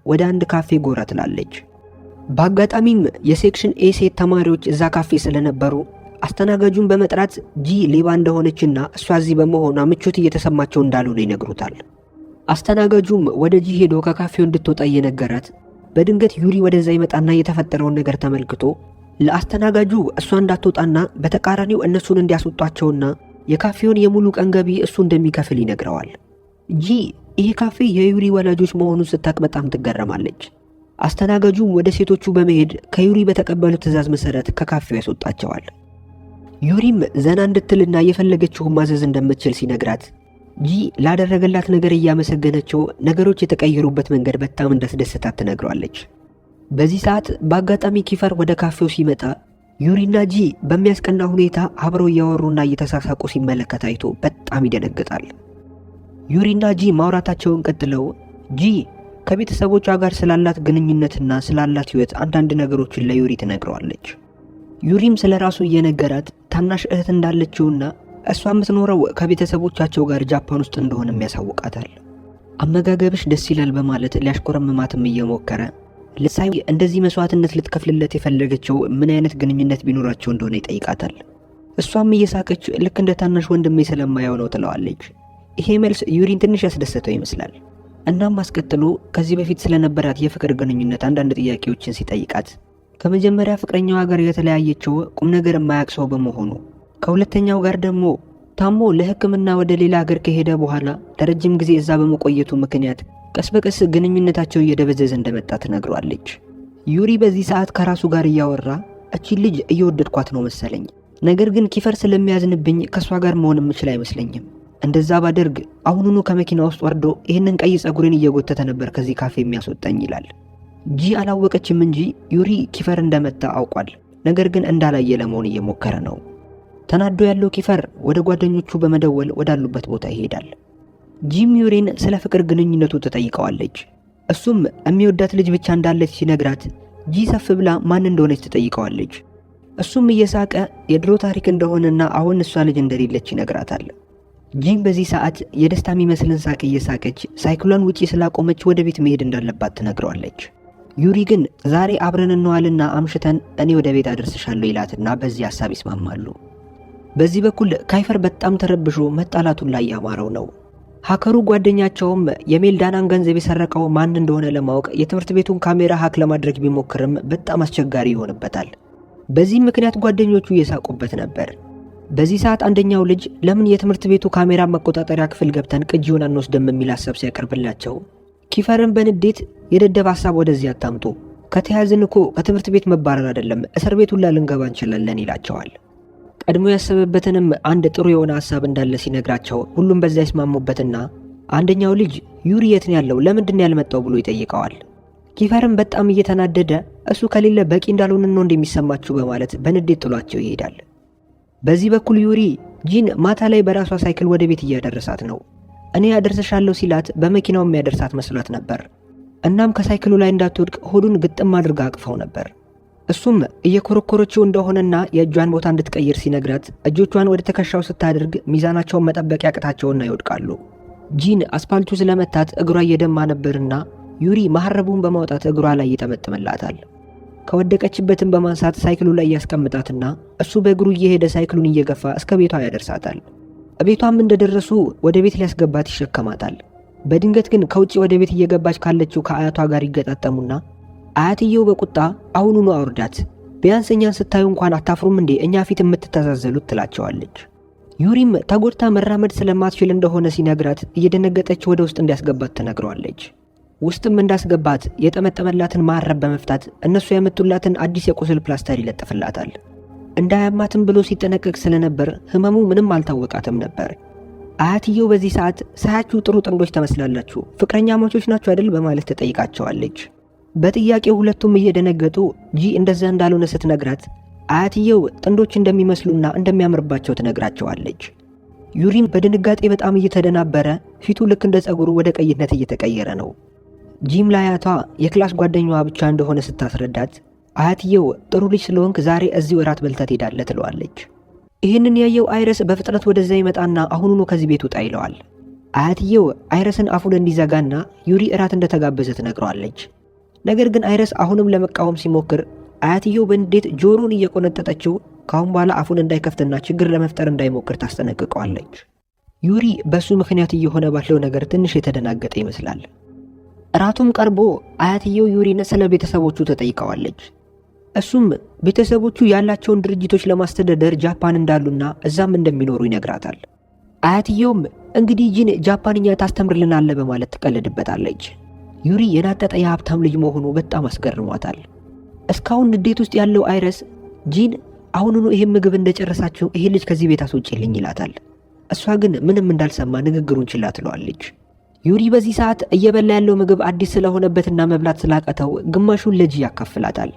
ወደ አንድ ካፌ ጎራ ትላለች። በአጋጣሚም የሴክሽን ኤ ሴት ተማሪዎች እዛ ካፌ ስለነበሩ አስተናጋጁን በመጥራት ጂ ሌባ እንደሆነችና እሷ እዚህ በመሆኗ ምቾት እየተሰማቸው እንዳልሆነ ይነግሩታል። አስተናጋጁም ወደ ጂ ሄዶ ከካፌው እንድትወጣ እየነገራት በድንገት ዩሪ ወደዛ ይመጣና የተፈጠረውን ነገር ተመልክቶ ለአስተናጋጁ እሷ እንዳትወጣና በተቃራኒው እነሱን እንዲያስወጧቸውና የካፌውን የሙሉ ቀን ገቢ እሱ እንደሚከፍል ይነግረዋል። ጂ ይሄ ካፌ የዩሪ ወላጆች መሆኑን ስታቅ በጣም ትገረማለች። አስተናጋጁም ወደ ሴቶቹ በመሄድ ከዩሪ በተቀበሉት ትዕዛዝ መሰረት ከካፌው ያስወጣቸዋል። ዩሪም ዘና እንድትልና የፈለገችውን ማዘዝ እንደምትችል ሲነግራት ጂ ላደረገላት ነገር እያመሰገነችው ነገሮች የተቀየሩበት መንገድ በጣም እንዳስደሰታት ትነግረዋለች። በዚህ ሰዓት በአጋጣሚ ኪፈር ወደ ካፌው ሲመጣ ዩሪና ጂ በሚያስቀና ሁኔታ አብረው እያወሩና እየተሳሳቁ ሲመለከት አይቶ በጣም ይደነግጣል። ዩሪና ጂ ማውራታቸውን ቀጥለው ጂ ከቤተሰቦቿ ጋር ስላላት ግንኙነትና ስላላት ሕይወት አንዳንድ ነገሮችን ለዩሪ ትነግረዋለች። ዩሪም ስለራሱ እየነገራት ታናሽ እህት እንዳለችውና እሷ የምትኖረው ከቤተሰቦቻቸው ጋር ጃፓን ውስጥ እንደሆነም ያሳውቃታል። አመጋገብሽ ደስ ይላል በማለት ሊያሽኮረምማትም እየሞከረ ልሳይ እንደዚህ መስዋዕትነት ልትከፍልለት የፈለገችው ምን አይነት ግንኙነት ቢኖራቸው እንደሆነ ይጠይቃታል። እሷም እየሳቀች ልክ እንደ ታናሽ ወንድሜ ስለማየው ነው ትለዋለች። ይሄ መልስ ዩሪን ትንሽ ያስደሰተው ይመስላል። እናም አስከትሎ ከዚህ በፊት ስለነበራት የፍቅር ግንኙነት አንዳንድ ጥያቄዎችን ሲጠይቃት ከመጀመሪያ ፍቅረኛዋ ጋር የተለያየችው ቁም ነገር የማያውቅ ሰው በመሆኑ ከሁለተኛው ጋር ደግሞ ታሞ ለሕክምና ወደ ሌላ ሀገር ከሄደ በኋላ ለረጅም ጊዜ እዛ በመቆየቱ ምክንያት ቀስ በቀስ ግንኙነታቸው እየደበዘዘ እንደመጣ ትነግሯለች። ዩሪ በዚህ ሰዓት ከራሱ ጋር እያወራ እቺን ልጅ እየወደድኳት ነው መሰለኝ፣ ነገር ግን ኪፈር ስለሚያዝንብኝ ከሷ ጋር መሆን የምችል አይመስለኝም። እንደዛ ባደርግ አሁኑኑ ከመኪና ውስጥ ወርዶ ይህንን ቀይ ጸጉሬን እየጎተተ ነበር ከዚህ ካፌ የሚያስወጣኝ ይላል። ጂ አላወቀችም እንጂ ዩሪ ኪፈር እንደመታ አውቋል። ነገር ግን እንዳላየ ለመሆን እየሞከረ ነው። ተናዶ ያለው ኪፈር ወደ ጓደኞቹ በመደወል ወዳሉበት ቦታ ይሄዳል። ጂም ዩሪን ስለ ፍቅር ግንኙነቱ ትጠይቀዋለች። እሱም የሚወዳት ልጅ ብቻ እንዳለች ሲነግራት ጂ ሰፍ ብላ ማን እንደሆነች ትጠይቀዋለች። እሱም እየሳቀ የድሮ ታሪክ እንደሆነና አሁን እሷ ልጅ እንደሌለች ይነግራታል። ጂም በዚህ ሰዓት የደስታ የሚመስልን ሳቅ እየሳቀች ሳይክሏን ውጪ ስላቆመች ወደ ቤት መሄድ እንዳለባት ትነግረዋለች። ዩሪ ግን ዛሬ አብረን እንዋልና አምሽተን እኔ ወደ ቤት አደርስሻለሁ ይላትና በዚህ ሐሳብ ይስማማሉ። በዚህ በኩል ካይፈር በጣም ተረብሾ መጣላቱን ላይ ያማረው ነው። ሀከሩ ጓደኛቸውም የሜልዳናን ገንዘብ የሰረቀው ማን እንደሆነ ለማወቅ የትምህርት ቤቱን ካሜራ ሀክ ለማድረግ ቢሞክርም በጣም አስቸጋሪ ይሆንበታል። በዚህ ምክንያት ጓደኞቹ እየሳቁበት ነበር። በዚህ ሰዓት አንደኛው ልጅ ለምን የትምህርት ቤቱ ካሜራ መቆጣጠሪያ ክፍል ገብተን ቅጂውን አንወስድም የሚል ሐሳብ ሲያቀርብላቸው ኪፈርን በንዴት የደደብ ሐሳብ ወደዚህ አታምጡ፣ ከተያዝን እኮ ከትምህርት ቤት መባረር አይደለም እስር ቤት ሁላ ልንገባ እንችላለን ይላቸዋል። ቀድሞ ያሰበበትንም አንድ ጥሩ የሆነ ሐሳብ እንዳለ ሲነግራቸው ሁሉም በዛ ይስማሙበትና አንደኛው ልጅ ዩሪ የት ነው ያለው ለምንድን ያልመጣው ብሎ ይጠይቀዋል። ኪፈርም በጣም እየተናደደ እሱ ከሌለ በቂ እንዳልሆነ ነው እንደሚሰማችሁ በማለት በንዴት ጥሏቸው ይሄዳል። በዚህ በኩል ዩሪ ጂን ማታ ላይ በራሷ ሳይክል ወደ ቤት እያደረሳት ነው። እኔ ያደርሰሻለሁ ሲላት በመኪናው የሚያደርሳት መስሏት ነበር። እናም ከሳይክሉ ላይ እንዳትወድቅ ሆዱን ግጥም አድርጋ አቅፈው ነበር። እሱም እየኮረኮረችው እንደሆነና የእጇን ቦታ እንድትቀይር ሲነግራት እጆቿን ወደ ትከሻው ስታደርግ ሚዛናቸውን መጠበቅ ያቅታቸውና ይወድቃሉ። ጂን አስፓልቱ ስለመታት እግሯ እየደማ ነበርና ዩሪ መሐረቡን በማውጣት እግሯ ላይ ይጠመጥምላታል። ከወደቀችበትም በማንሳት ሳይክሉ ላይ ያስቀምጣትና እሱ በእግሩ እየሄደ ሳይክሉን እየገፋ እስከ ቤቷ ያደርሳታል። ቤቷም እንደደረሱ ወደ ቤት ሊያስገባት ይሸከማታል። በድንገት ግን ከውጪ ወደ ቤት እየገባች ካለችው ከአያቷ ጋር ይገጣጠሙና አያትየው በቁጣ አሁኑኑ አውርዳት፣ ቢያንስ እኛን ስታዩ እንኳን አታፍሩም እንዴ እኛ ፊት የምትተዛዘሉት ትላቸዋለች። ዩሪም ተጎድታ መራመድ ስለማትችል እንደሆነ ሲነግራት እየደነገጠች ወደ ውስጥ እንዲያስገባት ትነግረዋለች። ውስጥም እንዳስገባት የጠመጠመላትን ማረብ በመፍታት እነሱ ያመጡላትን አዲስ የቁስል ፕላስተር ይለጥፍላታል። እንዳያማትም ብሎ ሲጠነቀቅ ስለነበር ህመሙ ምንም አልታወቃትም ነበር። አያትየው በዚህ ሰዓት ሳያችሁ ጥሩ ጥንዶች ተመስላላችሁ፣ ፍቅረኛ ማቾች ናችሁ አይደል በማለት ትጠይቃቸዋለች። በጥያቄው ሁለቱም እየደነገጡ ጂ እንደዛ እንዳልሆነ ስትነግራት አያትየው ጥንዶች እንደሚመስሉና እንደሚያምርባቸው ትነግራቸዋለች። ዩሪም በድንጋጤ በጣም እየተደናበረ ፊቱ ልክ እንደ ጸጉሩ ወደ ቀይነት እየተቀየረ ነው። ጂም ለአያቷ የክላስ ጓደኛዋ ብቻ እንደሆነ ስታስረዳት አያትየው ጥሩ ልጅ ስለሆንክ ዛሬ እዚሁ እራት በልተህ ትሄዳለህ ትለዋለች። ይህንን ያየው አይረስ በፍጥነት ወደዛ ይመጣና አሁኑኑ ከዚህ ቤት ውጣ ይለዋል። አያትየው አይረስን አፉን እንዲዘጋና ዩሪ እራት እንደተጋበዘ ትነግረዋለች። ነገር ግን አይረስ አሁንም ለመቃወም ሲሞክር አያትየው በንዴት ጆሮውን እየቆነጠጠችው ካሁን በኋላ አፉን እንዳይከፍትና ችግር ለመፍጠር እንዳይሞክር ታስጠነቅቀዋለች። ዩሪ በሱ ምክንያት እየሆነ ባለው ነገር ትንሽ የተደናገጠ ይመስላል። እራቱም ቀርቦ አያትየው ዩሪን ስለ ቤተሰቦቹ ተጠይቀዋለች። እሱም ቤተሰቦቹ ያላቸውን ድርጅቶች ለማስተዳደር ጃፓን እንዳሉና እዛም እንደሚኖሩ ይነግራታል። አያትየውም እንግዲህ ጂን ጃፓንኛ ታስተምርልናለ በማለት ትቀልድበታለች። ዩሪ የናጠጠ የሀብታም ልጅ መሆኑ በጣም አስገርሟታል። እስካሁን ንዴት ውስጥ ያለው አይረስ ጂን አሁኑኑ ይሄን ምግብ እንደጨረሳችሁ ይሄ ልጅ ከዚህ ቤት አስወጪልኝ ይላታል። እሷ ግን ምንም እንዳልሰማ ንግግሩን ችላ ትለዋለች። ዩሪ በዚህ ሰዓት እየበላ ያለው ምግብ አዲስ ስለሆነበትና መብላት ስላቀተው ግማሹን ለጂ ያካፍላታል።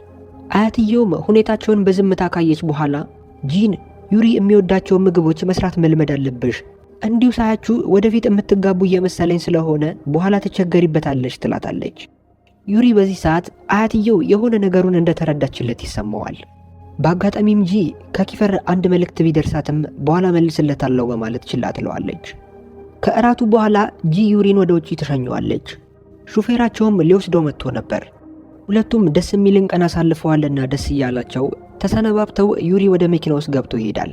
አያትየውም ሁኔታቸውን በዝምታ ካየች በኋላ ጂን ዩሪ የሚወዳቸውን ምግቦች መስራት መልመድ አለብሽ፣ እንዲሁ ሳያችሁ ወደፊት የምትጋቡ እየመሰለኝ ስለሆነ በኋላ ትቸገሪበታለች ትላታለች። ዩሪ በዚህ ሰዓት አያትየው የሆነ ነገሩን እንደተረዳችለት ይሰማዋል። በአጋጣሚም ጂ ከኪፈር አንድ መልእክት ቢደርሳትም በኋላ መልስለታለሁ በማለት ችላ ትለዋለች። ከእራቱ በኋላ ጂ ዩሪን ወደ ውጪ ትሸኘዋለች። ሹፌራቸውም ሊወስደው መጥቶ ነበር። ሁለቱም ደስ የሚልን ቀን አሳልፈዋልና ደስ እያላቸው ተሰነባብተው ዩሪ ወደ መኪና ውስጥ ገብቶ ይሄዳል።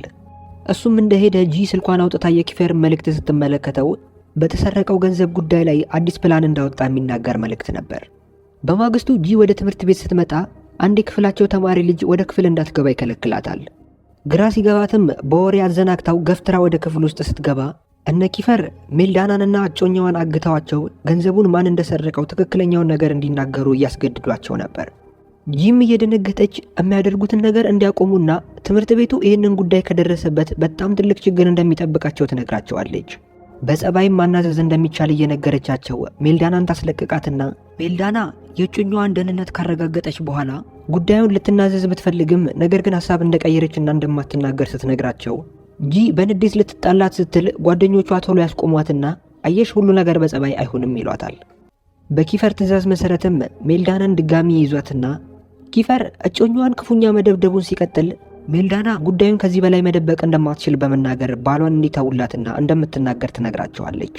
እሱም እንደሄደ ጂ ስልኳን አውጥታ የኪፈር መልእክት ስትመለከተው በተሰረቀው ገንዘብ ጉዳይ ላይ አዲስ ፕላን እንዳወጣ የሚናገር መልእክት ነበር። በማግስቱ ጂ ወደ ትምህርት ቤት ስትመጣ አንድ የክፍላቸው ተማሪ ልጅ ወደ ክፍል እንዳትገባ ይከለክላታል። ግራ ሲገባትም በወሬ አዘናግታው ገፍትራ ወደ ክፍል ውስጥ ስትገባ እነ ኪፈር ሜልዳናንና እጮኛዋን አግተዋቸው ገንዘቡን ማን እንደሰረቀው ትክክለኛውን ነገር እንዲናገሩ እያስገድዷቸው ነበር። ጂም እየደነገጠች የሚያደርጉትን ነገር እንዲያቆሙና ትምህርት ቤቱ ይህንን ጉዳይ ከደረሰበት በጣም ትልቅ ችግር እንደሚጠብቃቸው ትነግራቸዋለች። በጸባይም ማናዘዝ እንደሚቻል እየነገረቻቸው ሜልዳናን ታስለቅቃትና ሜልዳና የእጮኛዋን ደህንነት ካረጋገጠች በኋላ ጉዳዩን ልትናዘዝ ብትፈልግም ነገር ግን ሀሳብ እንደቀየረችና እንደማትናገር ስትነግራቸው ጂ በንዴት ልትጣላት ስትል ጓደኞቿ ቶሎ ያስቆሟትና አየሽ ሁሉ ነገር በጸባይ አይሆንም ይሏታል። በኪፈር ትዕዛዝ መሰረትም ሜልዳናን ድጋሚ ይዟትና ኪፈር እጮኛዋን ክፉኛ መደብደቡን ሲቀጥል ሜልዳና ጉዳዩን ከዚህ በላይ መደበቅ እንደማትችል በመናገር ባሏን እንዲተውላትና እንደምትናገር ትነግራቸዋለች።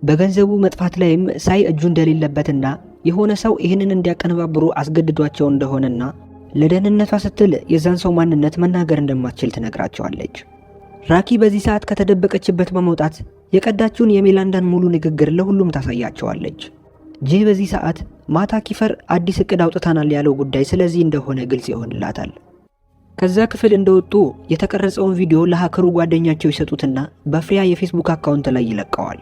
በገንዘቡ መጥፋት ላይም ሳይ እጁ እንደሌለበትና የሆነ ሰው ይህንን እንዲያቀነባብሩ አስገድዷቸው እንደሆነና ለደህንነቷ ስትል የዛን ሰው ማንነት መናገር እንደማትችል ትነግራቸዋለች። ራኪ በዚህ ሰዓት ከተደበቀችበት በመውጣት የቀዳችውን የሜላንዳን ሙሉ ንግግር ለሁሉም ታሳያቸዋለች። ጄ በዚህ ሰዓት ማታ ኪፈር አዲስ እቅድ አውጥታናል ያለው ጉዳይ ስለዚህ እንደሆነ ግልጽ ይሆንላታል። ከዛ ክፍል እንደወጡ የተቀረጸውን ቪዲዮ ለሃከሩ ጓደኛቸው ይሰጡትና በፍሪያ የፌስቡክ አካውንት ላይ ይለቀዋል።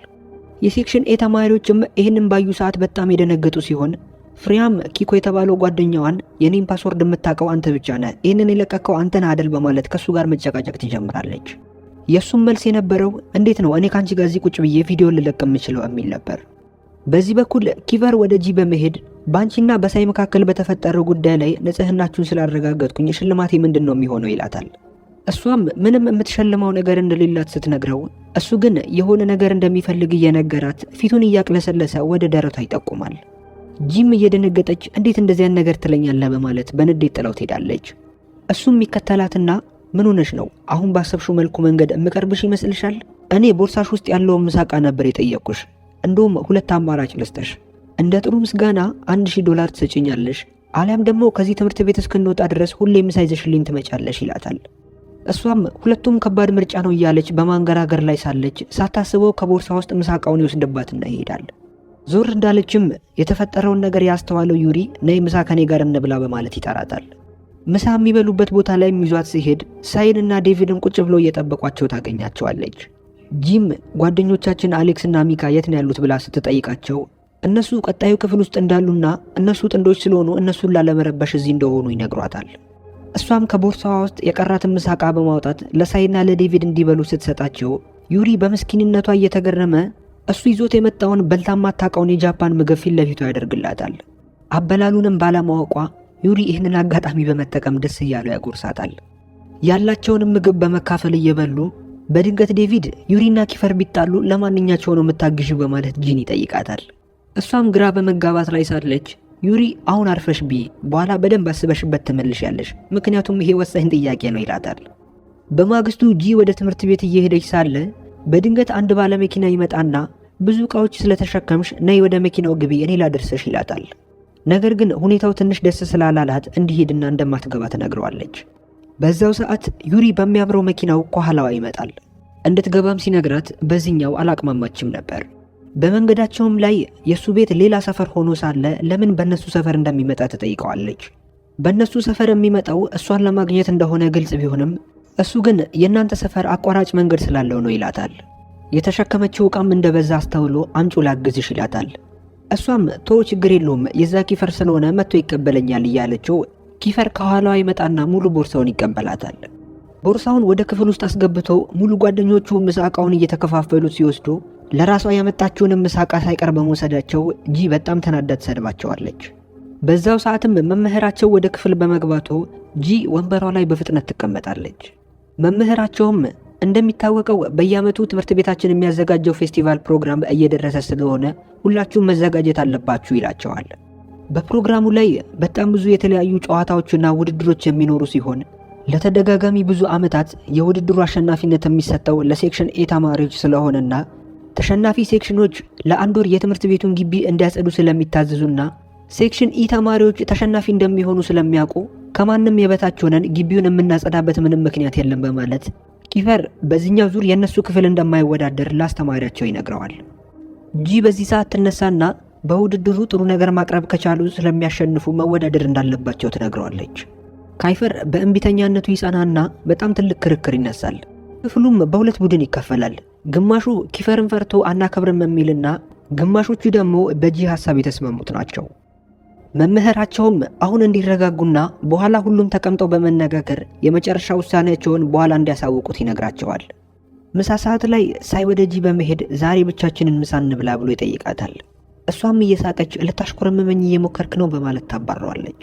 የሴክሽን ኤ ተማሪዎችም ይህንን ባዩ ሰዓት በጣም የደነገጡ ሲሆን ፍሪያም ኪኮ የተባለው ጓደኛዋን የኔን ፓስወርድ የምታውቀው አንተ ብቻ ነህ፣ ይህንን የለቀቀው አንተን አደል በማለት ከሱ ጋር መጨቃጨቅ ትጀምራለች። የሱም መልስ የነበረው እንዴት ነው እኔ ካንቺ ጋር እዚህ ቁጭ ብዬ ቪዲዮ ልለቅ የምችለው የሚል ነበር። በዚህ በኩል ኪቨር ወደ ጂ በመሄድ ባንቺና በሳይ መካከል በተፈጠረው ጉዳይ ላይ ንጽህናችሁን ስላረጋገጥኩኝ ሽልማቴ ምንድን ነው የሚሆነው ይላታል። እሷም ምንም የምትሸልመው ነገር እንደሌላት ስትነግረው እሱ ግን የሆነ ነገር እንደሚፈልግ እየነገራት ፊቱን እያቅለሰለሰ ወደ ደረቷ ይጠቁማል። ጂም እየደነገጠች እንዴት እንደዚያን ነገር ትለኛለህ በማለት በንዴት ጥለው ትሄዳለች። እሱም ይከተላትና ምን ሆነሽ ነው? አሁን ባሰብሽው መልኩ መንገድ እምቀርብሽ ይመስልሻል? እኔ ቦርሳሽ ውስጥ ያለውን ምሳቃ ነበር የጠየቅኩሽ። እንደውም ሁለት አማራጭ ልስጥሽ። እንደ ጥሩ ምስጋና $1000 ትሰጪኛለሽ፣ አሊያም ደግሞ ከዚህ ትምህርት ቤት እስክንወጣ ድረስ ሁሌም ምሳ ይዘሽልኝ ትመጫለሽ ይላታል። እሷም ሁለቱም ከባድ ምርጫ ነው እያለች በማንገራገር ላይ ሳለች ሳታስበው ከቦርሳ ውስጥ ምሳቃውን ይወስድባትና ይሄዳል። ዞር እንዳለችም የተፈጠረውን ነገር ያስተዋለው ዩሪ ነይ ምሳ ከኔ ጋር እንብላ በማለት ይጠራታል። ምሳ የሚበሉበት ቦታ ላይ ይዟት ሲሄድ ሳይንና ዴቪድን ቁጭ ብለው እየጠበቋቸው ታገኛቸዋለች። ጂም ጓደኞቻችን አሌክስ እና ሚካ የት ነው ያሉት ብላ ስትጠይቃቸው እነሱ ቀጣዩ ክፍል ውስጥ እንዳሉና እነሱ ጥንዶች ስለሆኑ እነሱን ላለመረበሽ እዚህ እንደሆኑ ይነግሯታል። እሷም ከቦርሳዋ ውስጥ የቀራትን ምሳቃ በማውጣት ለሳይና ለዴቪድ እንዲበሉ ስትሰጣቸው ዩሪ በምስኪንነቷ እየተገረመ እሱ ይዞት የመጣውን በልታ ማታውቀውን የጃፓን ምግብ ፊት ለፊቷ ያደርግላታል። አበላሉንም ባለማወቋ ዩሪ ይህንን አጋጣሚ በመጠቀም ደስ እያለው ያጎርሳታል። ያላቸውንም ምግብ በመካፈል እየበሉ በድንገት ዴቪድ ዩሪና ኪፈር ቢጣሉ ለማንኛቸው ነው የምታግዢው በማለት ጂን ይጠይቃታል። እሷም ግራ በመጋባት ላይ ሳለች ዩሪ አሁን አርፈሽ ቢ በኋላ በደንብ አስበሽበት ትመልሻለሽ፣ ምክንያቱም ይሄ ወሳኝ ጥያቄ ነው ይላታል። በማግስቱ ጂ ወደ ትምህርት ቤት እየሄደች ሳለ በድንገት አንድ ባለመኪና ይመጣና ብዙ ዕቃዎች ስለተሸከምሽ ነይ ወደ መኪናው ግቢ እኔ ላደርሰሽ ይላታል። ነገር ግን ሁኔታው ትንሽ ደስ ስላላላት እንዲሄድና እንደማትገባ ትነግረዋለች። በዛው ሰዓት ዩሪ በሚያምረው መኪናው ከኋላዋ ይመጣል። እንድትገባም ሲነግራት በዚህኛው አላቅማማችም ነበር። በመንገዳቸውም ላይ የሱ ቤት ሌላ ሰፈር ሆኖ ሳለ ለምን በእነሱ ሰፈር እንደሚመጣ ትጠይቀዋለች። በእነሱ ሰፈር የሚመጣው እሷን ለማግኘት እንደሆነ ግልጽ ቢሆንም እሱ ግን የእናንተ ሰፈር አቋራጭ መንገድ ስላለው ነው ይላታል። የተሸከመችው ዕቃም እንደበዛ አስተውሎ አምጩ ላግዝሽ ይላታል። እሷም ቶ ችግር የለውም የዛ ኪፈር ስለሆነ መጥቶ ይቀበለኛል እያለችው ኪፈር ከኋላዋ ይመጣና ሙሉ ቦርሳውን ይቀበላታል። ቦርሳውን ወደ ክፍል ውስጥ አስገብቶ ሙሉ ጓደኞቹ ምሳቃውን እየተከፋፈሉት ሲወስዱ ለራሷ ያመጣችውን ምሳቃ ሳይቀር በመውሰዳቸው ጂ በጣም ተናዳ ትሰድባቸዋለች። በዛው ሰዓትም መምህራቸው ወደ ክፍል በመግባቱ ጂ ወንበሯ ላይ በፍጥነት ትቀመጣለች። መምህራቸውም እንደሚታወቀው በየዓመቱ ትምህርት ቤታችን የሚያዘጋጀው ፌስቲቫል ፕሮግራም እየደረሰ ስለሆነ ሁላችሁም መዘጋጀት አለባችሁ ይላቸዋል። በፕሮግራሙ ላይ በጣም ብዙ የተለያዩ ጨዋታዎችና ውድድሮች የሚኖሩ ሲሆን ለተደጋጋሚ ብዙ ዓመታት የውድድሩ አሸናፊነት የሚሰጠው ለሴክሽን ኤ ተማሪዎች ስለሆነና ተሸናፊ ሴክሽኖች ለአንድ ወር የትምህርት ቤቱን ግቢ እንዲያጸዱ ስለሚታዘዙና ሴክሽን ኢ ተማሪዎች ተሸናፊ እንደሚሆኑ ስለሚያውቁ ከማንም የበታች ሆነን ግቢውን የምናጸዳበት ምንም ምክንያት የለም በማለት ኪፈር በዚህኛው ዙር የነሱ ክፍል እንደማይወዳደር ለአስተማሪያቸው ይነግረዋል። ጂ በዚህ ሰዓት ትነሳና በውድድሩ ጥሩ ነገር ማቅረብ ከቻሉ ስለሚያሸንፉ መወዳደር እንዳለባቸው ትነግረዋለች። ካይፈር በእንቢተኛነቱ ይጸናና በጣም ትልቅ ክርክር ይነሳል። ክፍሉም በሁለት ቡድን ይከፈላል። ግማሹ ኪፈርን ፈርቶ አናከብርም የሚልና ግማሾቹ ደግሞ በጂ ሐሳብ የተስማሙት ናቸው። መምህራቸውም አሁን እንዲረጋጉና በኋላ ሁሉም ተቀምጠው በመነጋገር የመጨረሻ ውሳኔያቸውን በኋላ እንዲያሳውቁት ይነግራቸዋል። ምሳ ሰዓት ላይ ሳይ ወደ ጂ በመሄድ ዛሬ ብቻችንን ምሳ እንብላ ብሎ ይጠይቃታል። እሷም እየሳቀች ልታሽኮረመመኝ እየሞከርክ ነው በማለት ታባረዋለች።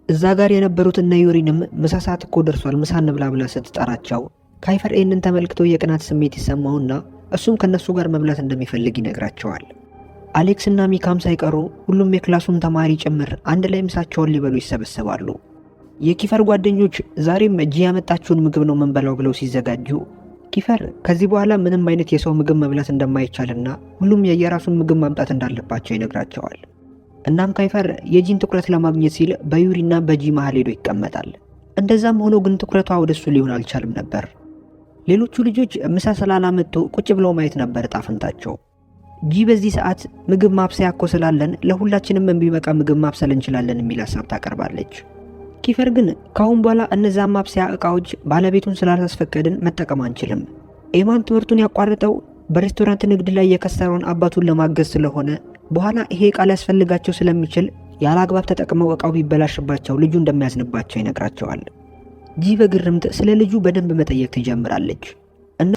እዛ ጋር የነበሩት እነ ዩሪንም ምሳ ሰዓት እኮ ደርሷል ምሳ እንብላ ብላ ስትጠራቸው ካይፈር ይህንን ተመልክቶ የቅናት ስሜት ይሰማውና እሱም ከነሱ ጋር መብላት እንደሚፈልግ ይነግራቸዋል። አሌክስ እና ሚካም ሳይቀሩ ሁሉም የክላሱን ተማሪ ጭምር አንድ ላይ ምሳቸውን ሊበሉ ይሰበሰባሉ። የኪፈር ጓደኞች ዛሬም ጂ ያመጣችውን ምግብ ነው መንበላው ብለው ሲዘጋጁ ኪፈር ከዚህ በኋላ ምንም አይነት የሰው ምግብ መብላት እንደማይቻልና ሁሉም የየራሱን ምግብ ማምጣት እንዳለባቸው ይነግራቸዋል። እናም ካይፈር የጂን ትኩረት ለማግኘት ሲል በዩሪና በጂ መሃል ሄዶ ይቀመጣል። እንደዛም ሆኖ ግን ትኩረቷ ወደሱ ሊሆን አልቻልም ነበር። ሌሎቹ ልጆች ምሳ ስላላመጡ ቁጭ ብለው ማየት ነበር ዕጣ ፈንታቸው። ጂ በዚህ ሰዓት ምግብ ማብሰያ እኮ ስላለን ለሁላችንም የሚበቃ ምግብ ማብሰል እንችላለን የሚል ሀሳብ ታቀርባለች። ኪፈር ግን ካሁን በኋላ እነዛ ማብሰያ ዕቃዎች ባለቤቱን ስላላስፈቀድን መጠቀም አንችልም። ኤማን ትምህርቱን ያቋረጠው በሬስቶራንት ንግድ ላይ የከሰረውን አባቱን ለማገዝ ስለሆነ በኋላ ይሄ ዕቃ ሊያስፈልጋቸው ስለሚችል ያለ አግባብ ተጠቅመው ዕቃው ቢበላሽባቸው ልጁ እንደሚያዝንባቸው ይነግራቸዋል። ጂ በግርምት ስለ ልጁ በደንብ መጠየቅ ትጀምራለች እና